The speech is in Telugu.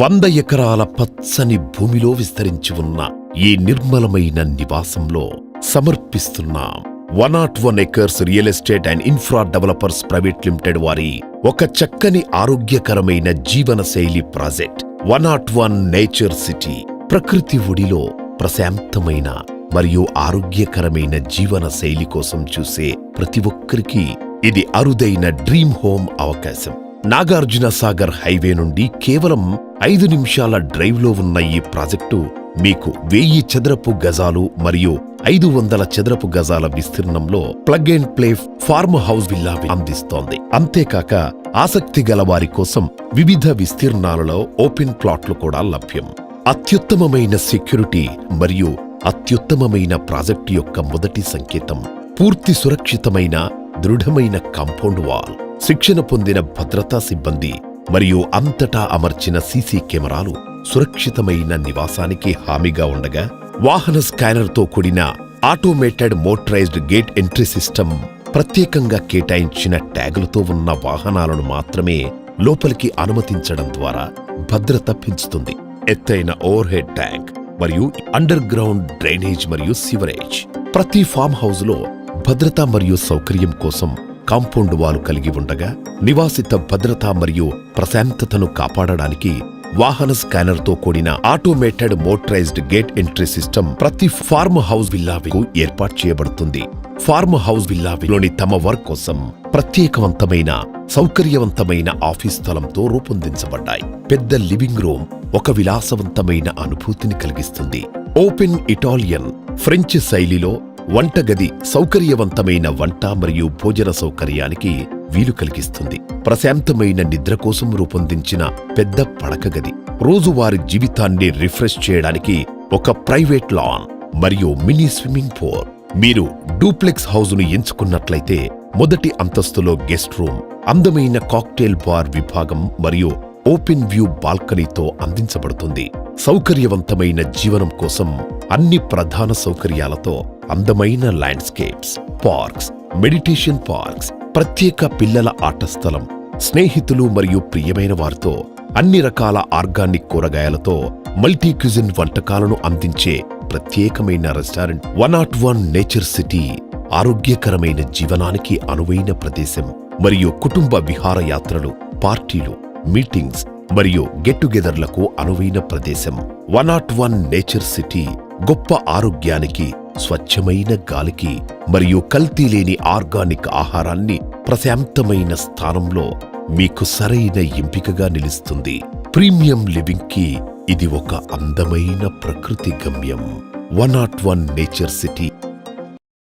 100 ఎకరాల పచ్చని భూమిలో విస్తరించి ఉన్న ఈ నిర్మలమైన నివాసంలో సమర్పిస్తున్నాం 101 acres real estate and infra developers private limited వారి ఒక చక్కని ఆరోగ్యకరమైన జీవన శైలి ప్రాజెక్ట్ 101 నేచర్ సిటీ. ప్రకృతి ఒడిలో ప్రశాంతమైన మరియు ఆరోగ్యకరమైన జీవన శైలి కోసం చూసే ప్రతి ఒక్కరికి ఇది అరుదైన డ్రీమ్ హోమ్ అవకాశం. నాగార్జున సాగర్ హైవే నుండి కేవలం 5 నిమిషాల డ్రైవ్లో ఉన్న ఈ ప్రాజెక్టు మీకు 1000 చదరపు గజాలు మరియు 500 చదరపు గజాల విస్తీర్ణంలో plug and play farm house villa అందిస్తోంది. అంతేకాక ఆసక్తి గల వారి కోసం వివిధ విస్తీర్ణాలలో ఓపెన్ ప్లాట్లు కూడా లభ్యం. అత్యుత్తమమైన సెక్యూరిటీ మరియు అత్యుత్తమమైన ప్రాజెక్టు యొక్క మొదటి సంకేతం పూర్తి సురక్షితమైన దృఢమైన కాంపౌండ్ వాల్, శిక్షణ పొందిన భద్రతా సిబ్బంది మరియు అంతటా అమర్చిన సీసీ కెమెరాలు సురక్షితమైన నివాసానికి హామీగా ఉండగా, వాహన స్కానర్తో కూడిన automated motorised gate entry system, ప్రత్యేకంగా కేటాయించిన ట్యాగులతో ఉన్న వాహనాలను మాత్రమే లోపలికి అనుమతించడం ద్వారా భద్రత పెంచుతుంది. ఎత్తైన ఓవర్ హెడ్ ట్యాంక్ మరియు అండర్ గ్రౌండ్ డ్రైనేజ్ మరియు సివరేజ్. ప్రతి ఫామ్ హౌస్ లో భద్రత మరియు సౌకర్యం కోసం కాంపౌండ్ వాల్ కలిగి ఉండగా, నివాసిత భద్రత మరియు ప్రశాంతతను కాపాడడానికి వాహన స్కానర్తో కూడిన automated motorised gate entry system ప్రతి ఫార్మ్ హౌస్ విల్లాకు ఏర్పాటు చేయబడుతుంది. ఫార్మ్ హౌస్ విల్లాలోని తమ వర్క్ కోసం ప్రత్యేకవంతమైన సౌకర్యవంతమైన ఆఫీస్ స్థలంతో రూపొందించబడ్డాయి. పెద్ద లివింగ్ రూమ్ ఒక విలాసవంతమైన అనుభూతిని కలిగిస్తుంది. ఓపెన్ ఇటాలియన్, ఫ్రెంచ్ శైలిలో వంటగది సౌకర్యవంతమైన వంట మరియు భోజన సౌకర్యానికి వీలు కలిగిస్తుంది. ప్రశాంతమైన నిద్ర కోసం రూపొందించిన పెద్ద పడక గది, రోజువారీ జీవితాన్ని రిఫ్రెష్ చేయడానికి ఒక ప్రైవేట్ లాన్ మరియు మినీ స్విమ్మింగ్ పూల్. మీరు డూప్లెక్స్ హౌస్ను ఎంచుకున్నట్లయితే మొదటి అంతస్తులో గెస్ట్ రూమ్, అందమైన కాక్టైల్ బార్ విభాగం మరియు ఓపెన్ వ్యూ బాల్కనీతో అందించబడుతుంది. సౌకర్యవంతమైన జీవనం కోసం అన్ని ప్రధాన సౌకర్యాలతో అందమైన ల్యాండ్స్కేప్స్, పార్క్స్, మెడిటేషన్ పార్క్స్, ప్రత్యేక పిల్లల ఆట స్థలం, స్నేహితులు మరియు ప్రియమైన వారితో అన్ని రకాల ఆర్గానిక్ కూరగాయలతో మల్టీ క్యూజిన్ వంటకాలను అందించే ప్రత్యేకమైన రెస్టారెంట్ 101 నేచర్ సిటీ ఆరోగ్యకరమైన జీవనానికి అనువైన ప్రదేశం మరియు కుటుంబ విహారయాత్రలు, పార్టీలు, మీటింగ్స్ మరియు గెట్ టుగెదర్లకు అనువైన ప్రదేశం. 101 నేచర్ సిటీ గొప్ప ఆరోగ్యానికి, స్వచ్ఛమైన గాలికి మరియు కల్తీ లేని ఆర్గానిక్ ఆహారాన్ని ప్రశాంతమైన స్థానంలో మీకు సరైన ఎంపికగా నిలుస్తుంది. ప్రీమియం లివింగ్ కి ఇది ఒక అందమైన ప్రకృతి గమ్యం. 101 నేచర్ సిటీ.